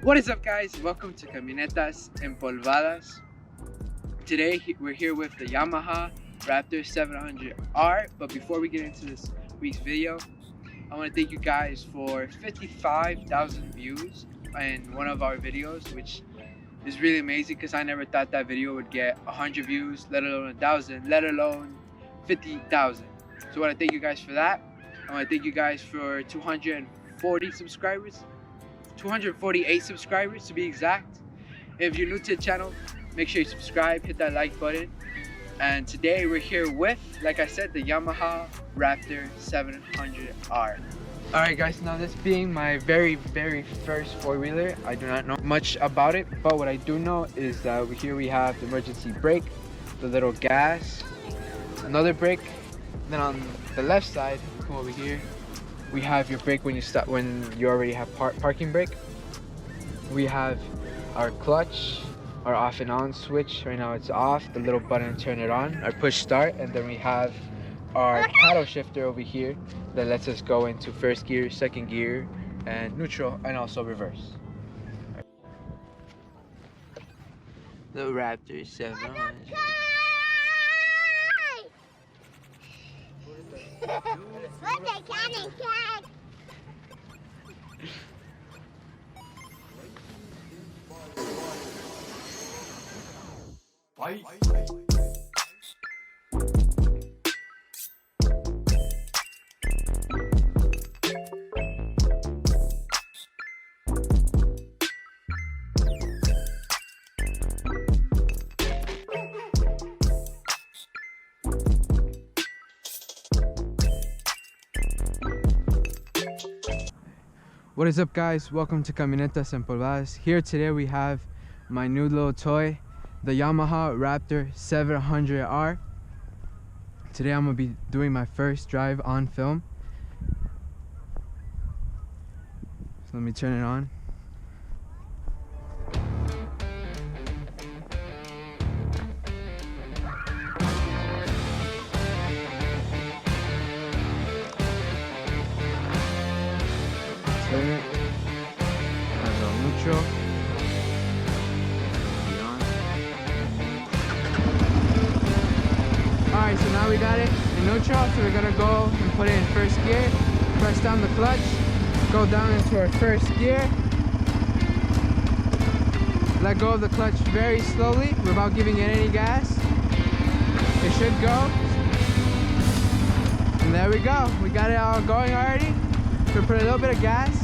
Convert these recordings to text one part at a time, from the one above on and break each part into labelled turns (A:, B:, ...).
A: What is up, guys? Welcome to Camionetas Empolvadas. Today we're here with the Yamaha Raptor 700r. But before we get into this week's video, I want to thank you guys for 55,000 views in one of our videos, which is really amazing because I never thought that video would get 100 views, let alone 1,000, let alone 50,000. So I want to thank you guys for that. I want to thank you guys for 248 subscribers to be exact. If you're new to the channel, make sure you subscribe, hit that like button. And today we're here with, like I said, the Yamaha Raptor 700r. Alright guys, now this being my very first four-wheeler, I do not know much about it, but what I do know is that here we have the emergency brake, the little gas, another brake, then on the left side, come over here, we have your brake when you stop, when you already have parking brake. We have our clutch, our off and on switch. Right now it's off, the little button to turn it on, our push start, and then we have our paddle shifter over here that lets us go into first gear, second gear, and neutral, and also reverse. The Raptor 700. What is up, guys? Welcome to Camionetas Empolvadas. Here today we have my new little toy, the Yamaha Raptor 700r. Today I'm gonna be doing my first drive on film. So let me turn it on. Turn it. And go neutral. Alright, so now we got it in neutral, so we're gonna go and put it in first gear. Press down the clutch, go down into our first gear. Let go of the clutch very slowly without giving it any gas. It should go. And there we go. We got it all going already. We'll put a little bit of gas.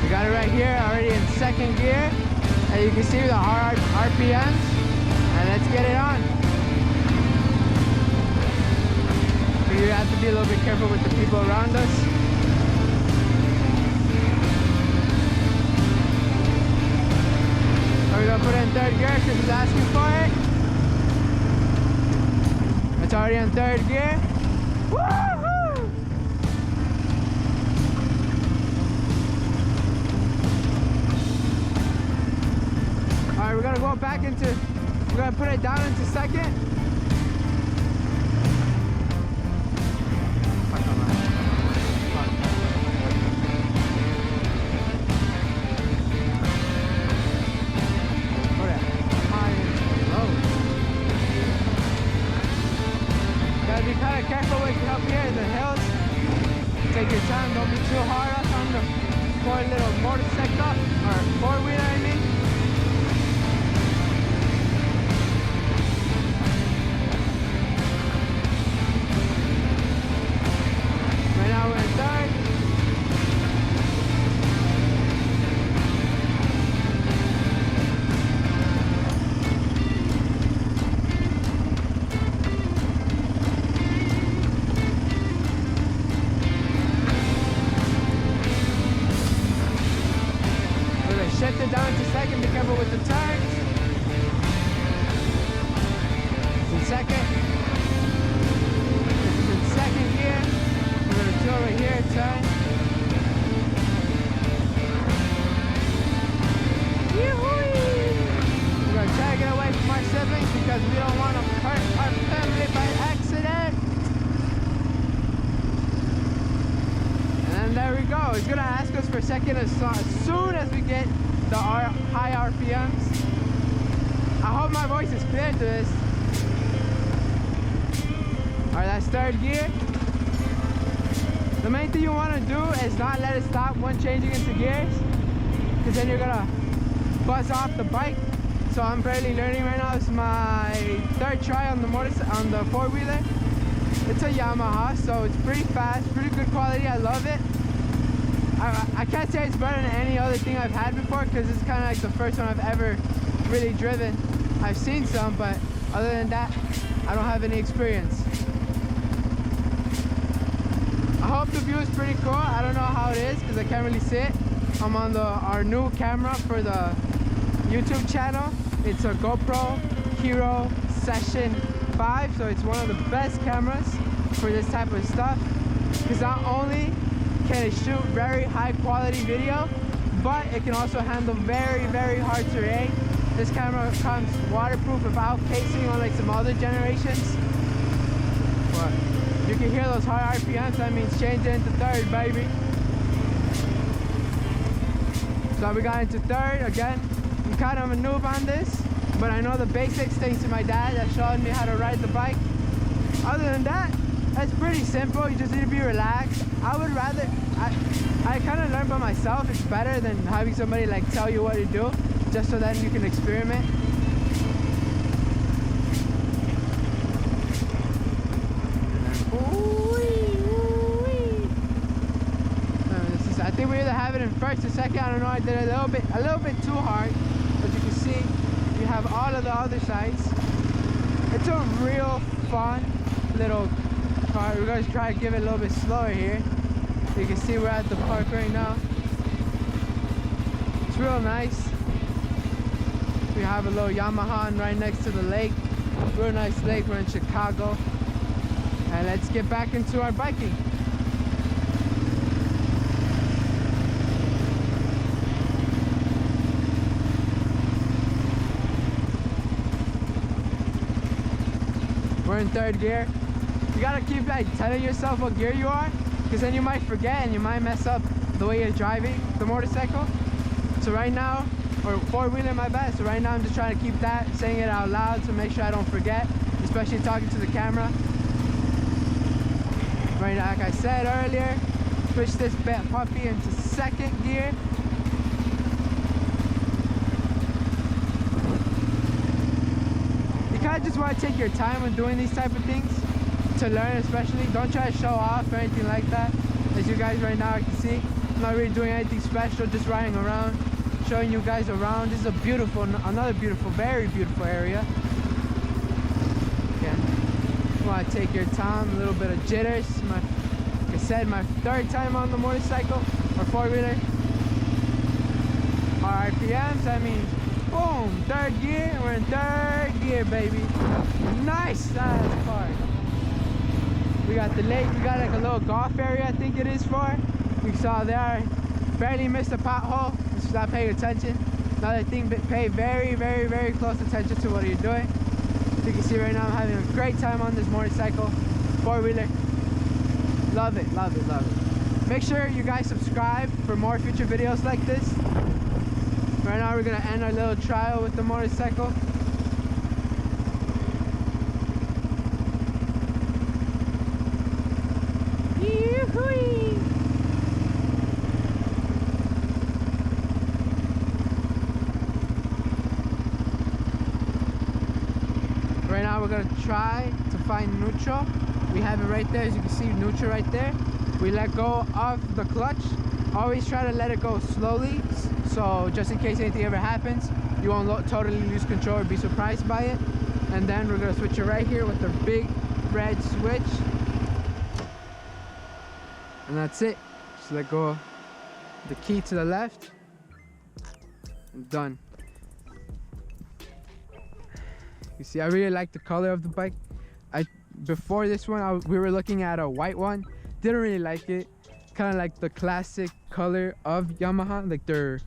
A: We got it right here, already in second gear. And you can see the hard RPMs. And let's get it on. You have to be a little bit careful with the people around us. So we're gonna put it in third gear because he's asking for it. It's already in third gear. Woohoo! Alright, we're gonna go back into, we're gonna put it down into second. Be kind of careful with up here in the hills. Take your time, don't be too hard up on the poor little motorcycle, or four-wheeler I mean. Right now we're in third. Shift it down to second, be careful with the turns. It's in second. This is in second gear. We're going to go right here, turn. We're going to try to get away from our siblings because we don't want to hurt our family by accident. check in as soon as we get the high RPMs. I hope my voice is clear to this. Alright, that's third gear. The main thing you want to do is not let it stop when changing into gears, because then you're gonna buzz off the bike. So I'm barely learning right now. It's my third try on the four-wheeler. It's a Yamaha, so it's pretty fast, pretty good quality. I love it. I can't say it's better than any other thing I've had before, because it's kind of like the first one I've ever really driven. I've seen some, but other than that, I don't have any experience. I hope the view is pretty cool. I don't know how it is because I can't really see it. I'm on our new camera for the YouTube channel. It's a GoPro Hero Session 5, so it's one of the best cameras for this type of stuff, because not only can it shoot very high quality video, but it can also handle very, very hard terrain. This camera comes waterproof without casing on like some other generations. But you can hear those high RPMs, that means change it into third, baby. So we got into third. Again, I'm kind of a noob on this, but I know the basics thanks to my dad that showed me how to ride the bike. Other than that, that's pretty simple. You just need to be relaxed. I would rather, I kind of learned by myself. It's better than having somebody like tell you what to do, just so then you can experiment. I think we either have it in first or second. I don't know. I did a little bit too hard. As you can see, you have all of the other sides. It's a real fun little car. We're going to try to give it a little bit slower here. You can see we're at the park right now. It's real nice. We have a little Yamaha right next to the lake. Real nice lake. We're in Chicago. And let's get back into our biking. We're in third gear. You gotta keep like telling yourself what gear you are, because then you might forget and you might mess up the way you're driving the motorcycle. So right now, or four-wheeler, my bad. So right now I'm just trying to keep that, saying it out loud to make sure I don't forget, especially talking to the camera. Right now, like I said earlier, switch this puppy into second gear. You kind of just want to take your time when doing these type of things to learn, especially. Don't try to show off or anything like that. As you guys right now can see, I'm not really doing anything special, just riding around, showing you guys around. This is a beautiful, another beautiful, very beautiful area. Yeah. You want to take your time, a little bit of jitters. Like I said, my third time on the motorcycle or four-wheeler. Our RPMs, I mean, boom, third gear. We're in third gear, baby. Nice size car. We got the lake. We got like a little golf area, I think it is for. We saw there, barely missed a pothole. Just not paying attention. Another thing, pay very, very, very close attention to what you're doing. As you can see right now, I'm having a great time on this motorcycle, four-wheeler. Love it, love it, love it. Make sure you guys subscribe for more future videos like this. Right now we're gonna end our little trial with the motorcycle. Yoo-hoo-wee! Right now we're gonna try to find neutral. We have it right there, as you can see, neutral right there. We let go of the clutch. Always try to let it go slowly, so just in case anything ever happens, you won't totally lose control or be surprised by it. And then we're gonna switch it right here with the big red switch. And that's it. Just let go of the key to the left. I'm done. You see, I really like the color of the bike. Before this one, we were looking at a white one. Didn't really like it. Kind of like the classic color of Yamaha, like their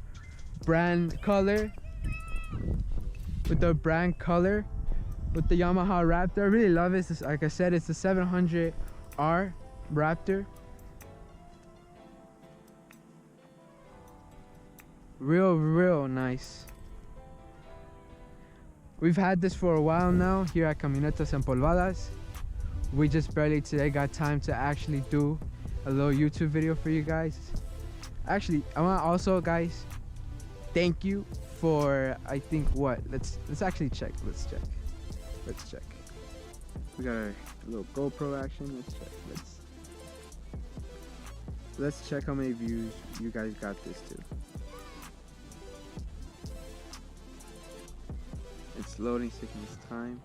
A: brand color. With the brand color, with the Yamaha Raptor. I really love it. Like I said, it's the 700r Raptor. real nice. We've had this for a while now here at Camionetas Empolvadas. We just barely today got time to actually do a little YouTube video for you guys. Actually, I want to also, guys, thank you for, I think, what? Let's actually check. Let's check. We got a little GoPro action. Let's check how many views you guys got this to. It's loading, it's taking its time.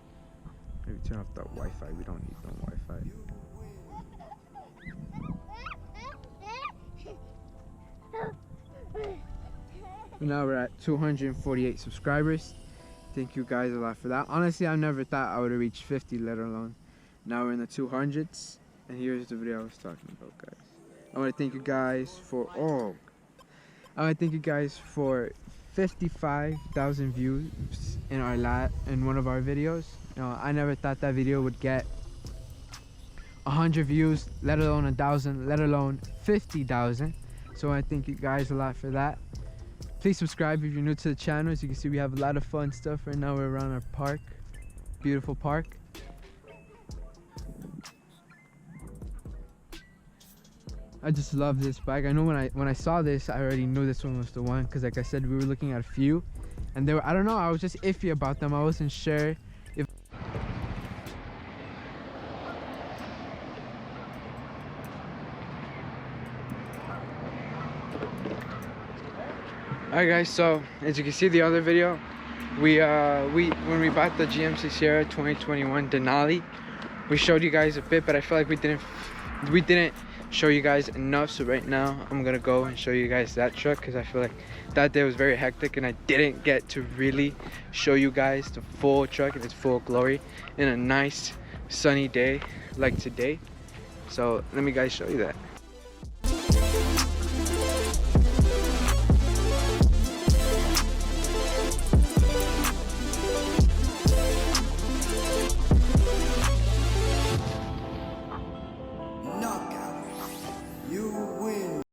A: Maybe turn off the Wi-Fi. We don't need no Wi-Fi. Now we're at 248 subscribers. Thank you guys a lot for that. Honestly, I never thought I would have reached 50, let alone. Now we're in the 200s. And here's the video I was talking about, guys. I want to thank you guys for 55,000 views in one of our videos. You know, I never thought that video would get 100 views, let alone 1,000, let alone 50,000. So I want to thank you guys a lot for that. Please subscribe if you're new to the channel. As you can see, we have a lot of fun stuff right now. We're around our park, beautiful park. I just love this bike. I know when I saw this, I already knew this one was the one, because like I said, we were looking at a few, and they were, I don't know, I was just iffy about them. I wasn't sure if. Alright guys, so as you can see the other video, when we bought the GMC Sierra 2021 Denali, we showed you guys a bit, but I feel like we didn't show you guys enough. So right now I'm gonna go and show you guys that truck, because I feel like that day was very hectic and I didn't get to really show you guys the full truck in its full glory in a nice sunny day like today. So let me guys show you that.